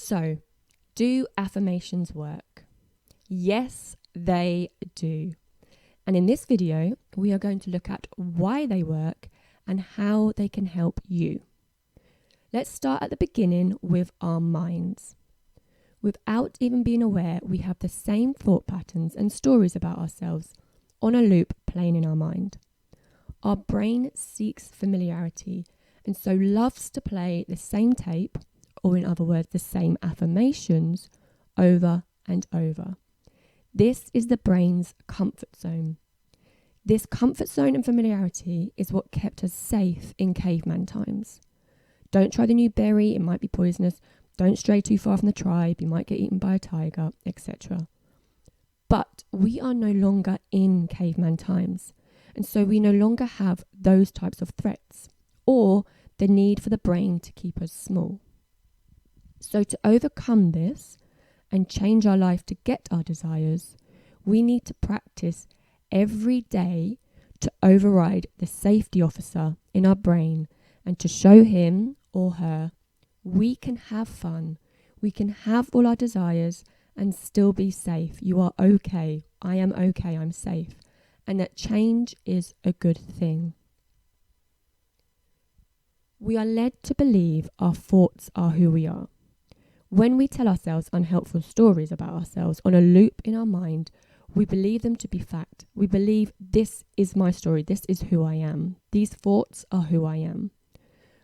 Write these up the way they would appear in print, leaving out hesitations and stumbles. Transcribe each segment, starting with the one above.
So, do affirmations work? Yes, they do. And in this video, we are going to look at why they work and how they can help you. Let's start at the beginning with our minds. Without even being aware, we have the same thought patterns and stories about ourselves on a loop playing in our mind. Our brain seeks familiarity and so loves to play the same tape, or in other words, the same affirmations, over and over. This is the brain's comfort zone. This comfort zone and familiarity is what kept us safe in caveman times. Don't try the new berry, it might be poisonous. Don't stray too far from the tribe, you might get eaten by a tiger, etc. But we are no longer in caveman times, and so we no longer have those types of threats or the need for the brain to keep us small. So to overcome this and change our life to get our desires, we need to practice every day to override the safety officer in our brain and to show him or her we can have fun, we can have all our desires and still be safe. You are okay. I am okay. I'm safe. And that change is a good thing. We are led to believe our thoughts are who we are. When we tell ourselves unhelpful stories about ourselves on a loop in our mind, we believe them to be fact. We believe this is my story. This is who I am. These thoughts are who I am.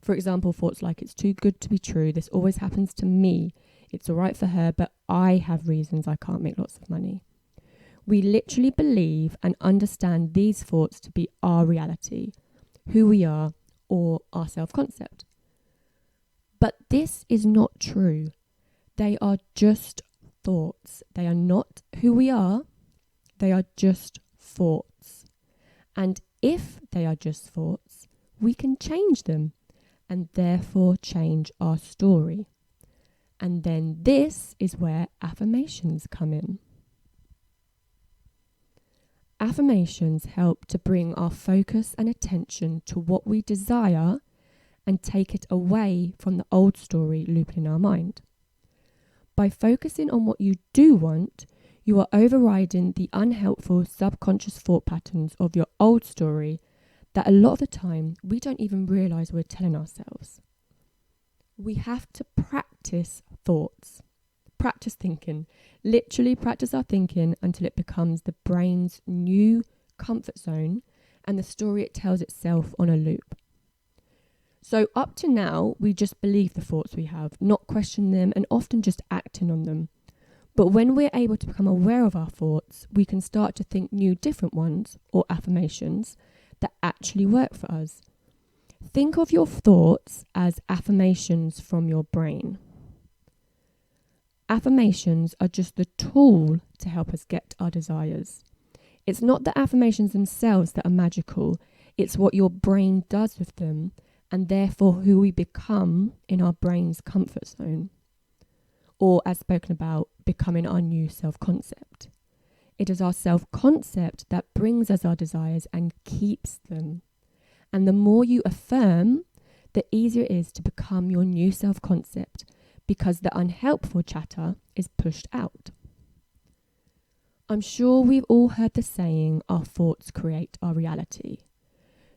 For example, thoughts like it's too good to be true. This always happens to me. It's all right for her, but I have reasons I can't make lots of money. We literally believe and understand these thoughts to be our reality, who we are, or our self-concept. But this is not true. They are just thoughts. They are not who we are. They are just thoughts. And if they are just thoughts, we can change them and therefore change our story. And then this is where affirmations come in. Affirmations help to bring our focus and attention to what we desire and take it away from the old story looping in our mind. By focusing on what you do want, you are overriding the unhelpful subconscious thought patterns of your old story that a lot of the time we don't even realise we're telling ourselves. We have to practice thoughts, practice thinking, literally practice our thinking until it becomes the brain's new comfort zone and the story it tells itself on a loop. So up to now, we just believe the thoughts we have, not question them and often just acting on them. But when we're able to become aware of our thoughts, we can start to think new different ones or affirmations that actually work for us. Think of your thoughts as affirmations from your brain. Affirmations are just the tool to help us get our desires. It's not the affirmations themselves that are magical, it's what your brain does with them and therefore who we become in our brain's comfort zone. Or, as spoken about, becoming our new self-concept. It is our self-concept that brings us our desires and keeps them. And the more you affirm, the easier it is to become your new self-concept because the unhelpful chatter is pushed out. I'm sure we've all heard the saying, our thoughts create our reality.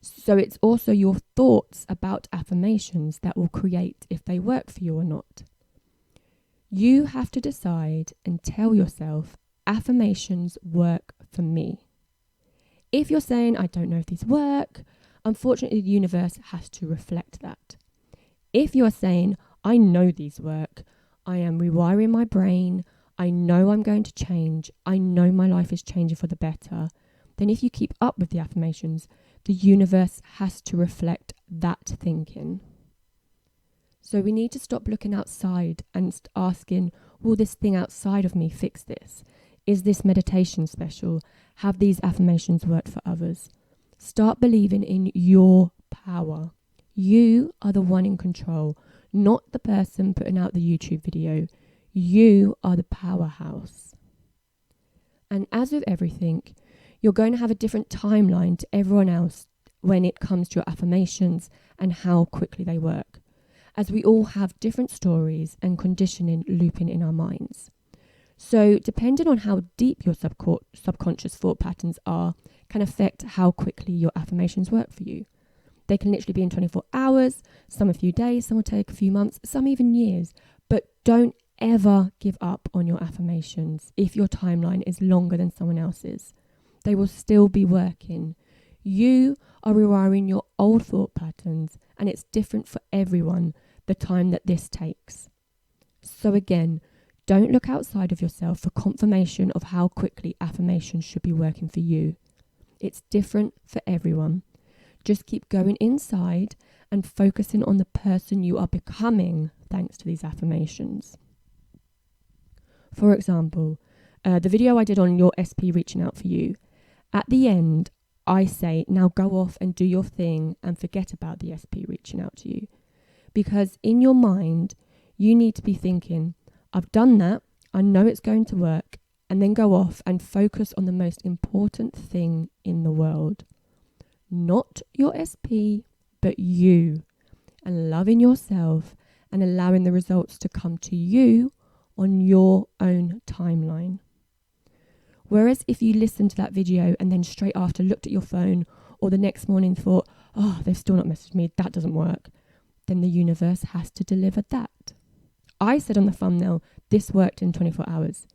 So it's also your thoughts about affirmations that will create if they work for you or not. You have to decide and tell yourself, affirmations work for me. If you're saying, I don't know if these work, unfortunately the universe has to reflect that. If you're saying, I know these work, I am rewiring my brain, I know I'm going to change, I know my life is changing for the better, then if you keep up with the affirmations, the universe has to reflect that thinking. So we need to stop looking outside and asking, will this thing outside of me fix this? Is this meditation special? Have these affirmations worked for others? Start believing in your power. You are the one in control, not the person putting out the YouTube video. You are the powerhouse. And as with everything, you're going to have a different timeline to everyone else when it comes to your affirmations and how quickly they work. as we all have different stories and conditioning looping in our minds. So depending on how deep your subconscious thought patterns are can affect how quickly your affirmations work for you. They can literally be in 24 hours, some a few days, some will take a few months, some even years. But don't ever give up on your affirmations if your timeline is longer than someone else's. They will still be working. You are rewiring your old thought patterns, and it's different for everyone, the time that this takes. So again, don't look outside of yourself for confirmation of how quickly affirmations should be working for you. It's different for everyone. Just keep going inside and focusing on the person you are becoming thanks to these affirmations. For example, the video I did on your SP reaching out for you, at the end, I say, now go off and do your thing and forget about the SP reaching out to you. Because in your mind, you need to be thinking, I've done that, I know it's going to work, and then go off and focus on the most important thing in the world. Not your SP, but you, and loving yourself and allowing the results to come to you on your own timeline. Whereas if you listened to that video and then straight after looked at your phone or the next morning thought, oh, they've still not messaged me, that doesn't work, then the universe has to deliver that. I said on the thumbnail, this worked in 24 hours.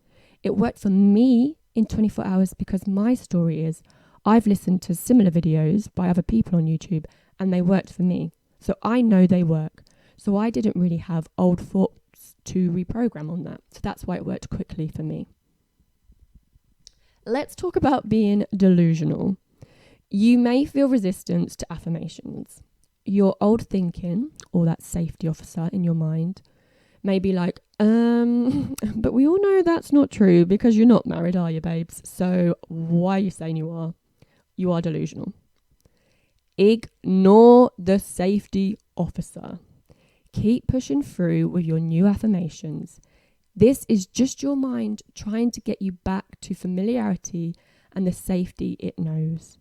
It worked for me in 24 hours because my story is I've listened to similar videos by other people on YouTube and they worked for me. So I know they work. So I didn't really have old thoughts to reprogram on that. So that's why it worked quickly for me. Let's talk about being delusional. You may feel resistance to affirmations. Your old thinking, or that safety officer in your mind, may be like, but we all know that's not true because you're not married, are you, babes? So why are you saying you are? You are delusional. Ignore the safety officer. Keep pushing through with your new affirmations. This is just your mind trying to get you back to familiarity and the safety it knows.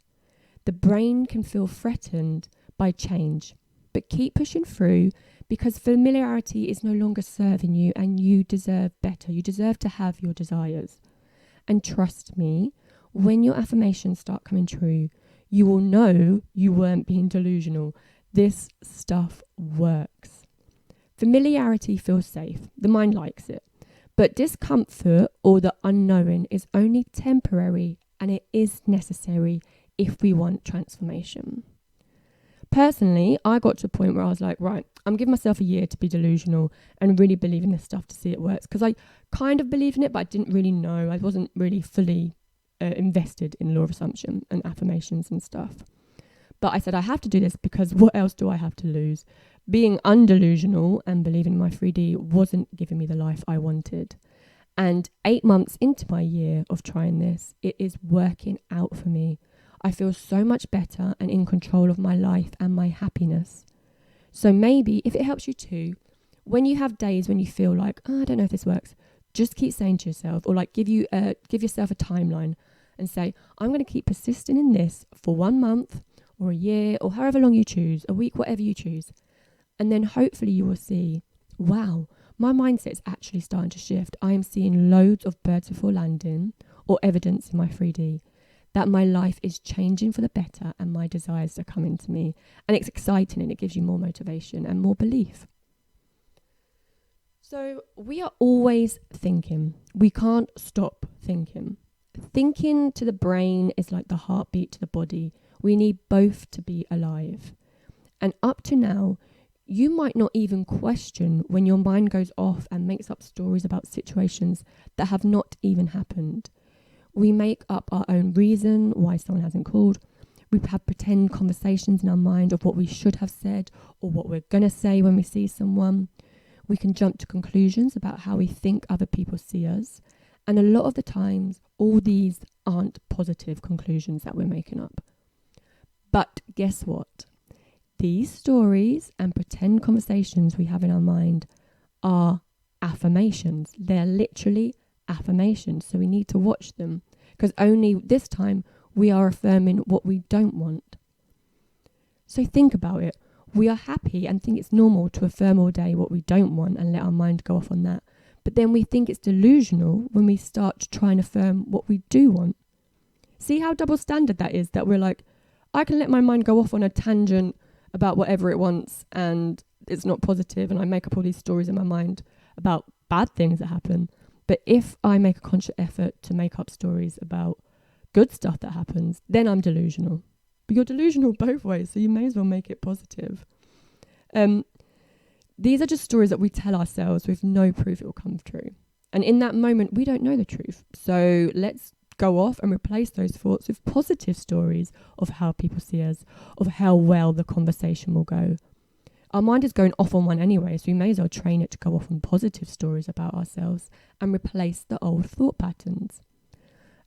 The brain can feel threatened by change, but keep pushing through because familiarity is no longer serving you and you deserve better. You deserve to have your desires. And trust me, when your affirmations start coming true, you will know you weren't being delusional. This stuff works. Familiarity feels safe. The mind likes it. But discomfort or the unknown is only temporary and it is necessary if we want transformation. Personally, I got to a point where I was like, right, I'm giving myself a year to be delusional and really believe in this stuff to see it works. Because I kind of believe in it, but I didn't really know. I wasn't really fully invested in law of assumption and affirmations and stuff. But I said, I have to do this because what else do I have to lose? Being undelusional and believing in my 3D wasn't giving me the life I wanted. And 8 months into my year of trying this, it is working out for me. I feel so much better and in control of my life and my happiness. So maybe, if it helps you too, when you have days when you feel like, I don't know if this works, just keep saying to yourself, or like give yourself a timeline and say, I'm going to keep persisting in this for 1 month or a year or however long you choose, a week, whatever you choose. And then hopefully you will see, wow, my mindset is actually starting to shift. I am seeing loads of birds before landing or evidence in my 3D that my life is changing for the better and my desires are coming to me. And it's exciting and it gives you more motivation and more belief. So we are always thinking. We can't stop thinking. Thinking to the brain is like the heartbeat to the body. We need both to be alive. And up to now, you might not even question when your mind goes off and makes up stories about situations that have not even happened. We make up our own reason why someone hasn't called. We have pretend conversations in our mind of what we should have said or what we're going to say when we see someone. We can jump to conclusions about how we think other people see us. And a lot of the times, all these aren't positive conclusions that we're making up. But guess what? These stories and pretend conversations we have in our mind are affirmations. They're literally affirmations. So we need to watch them because only this time we are affirming what we don't want. So think about it. We are happy and think it's normal to affirm all day what we don't want and let our mind go off on that. But then we think it's delusional when we start to try and affirm what we do want. See how double standard that is, that we're like, I can let my mind go off on a tangent about whatever it wants and it's not positive, and I make up all these stories in my mind about bad things that happen. But if I make a conscious effort to make up stories about good stuff that happens, then I'm delusional. But you're delusional both ways, so you may as well make it positive. These are just stories that we tell ourselves with no proof it will come true. And in that moment, we don't know the truth. So let's go off and replace those thoughts with positive stories of how people see us, of how well the conversation will go. Our mind is going off on one anyway, so we may as well train it to go off on positive stories about ourselves and replace the old thought patterns.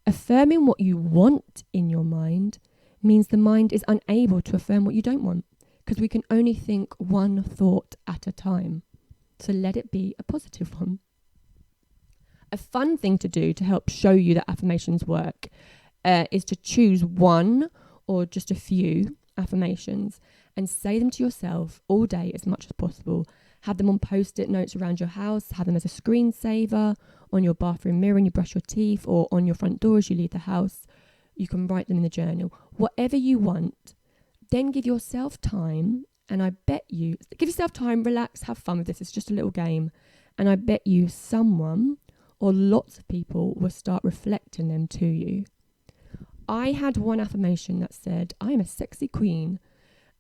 Affirming what you want in your mind means the mind is unable to affirm what you don't want, because we can only think one thought at a time. So let it be a positive one. A fun thing to do to help show you that affirmations work is to choose one or just a few affirmations and say them to yourself all day as much as possible. Have them on post-it notes around your house, have them as a screensaver, on your bathroom mirror when you brush your teeth, or on your front door as you leave the house. You can write them in the journal. Whatever you want. Then give yourself time, and I bet you, give yourself time, relax, have fun with this. It's just a little game. And I bet you someone or lots of people will start reflecting them to you. I had one affirmation that said, I am a sexy queen.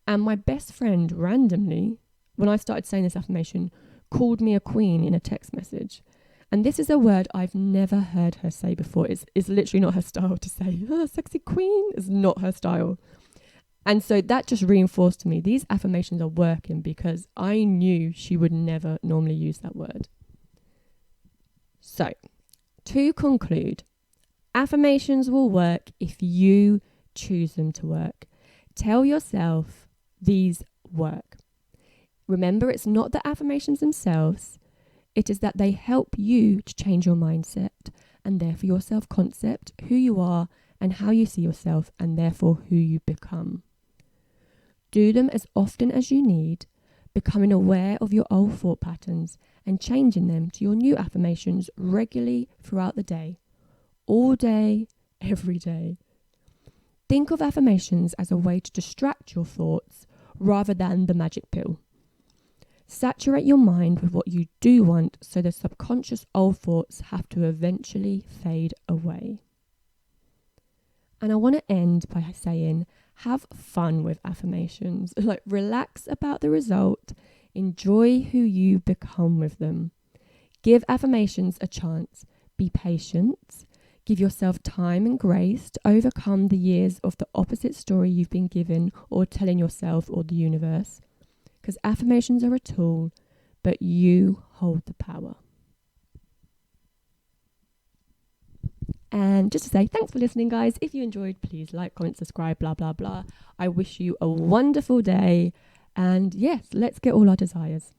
And my best friend randomly, when I started saying this affirmation, called me a queen in a text message. And this is a word I've never heard her say before. It's literally not her style to say, sexy queen is not her style. And so that just reinforced to me, these affirmations are working, because I knew she would never normally use that word. So, to conclude, affirmations will work if you choose them to work. Tell yourself these work. Remember, it's not the affirmations themselves. It is that they help you to change your mindset and therefore your self-concept, who you are and how you see yourself, and therefore who you become. Do them as often as you need, becoming aware of your old thought patterns and changing them to your new affirmations regularly throughout the day, all day, every day. Think of affirmations as a way to distract your thoughts rather than the magic pill. Saturate your mind with what you do want, so the subconscious old thoughts have to eventually fade away. And I want to end by saying, have fun with affirmations. Relax about the result. Enjoy who you become with them. Give affirmations a chance. Be patient. Give yourself time and grace to overcome the years of the opposite story you've been given or telling yourself or the universe. Because affirmations are a tool, but you hold the power. And just to say, thanks for listening, guys. If you enjoyed, please like, comment, subscribe, blah, blah, blah. I wish you a wonderful day. And yes, let's get all our desires.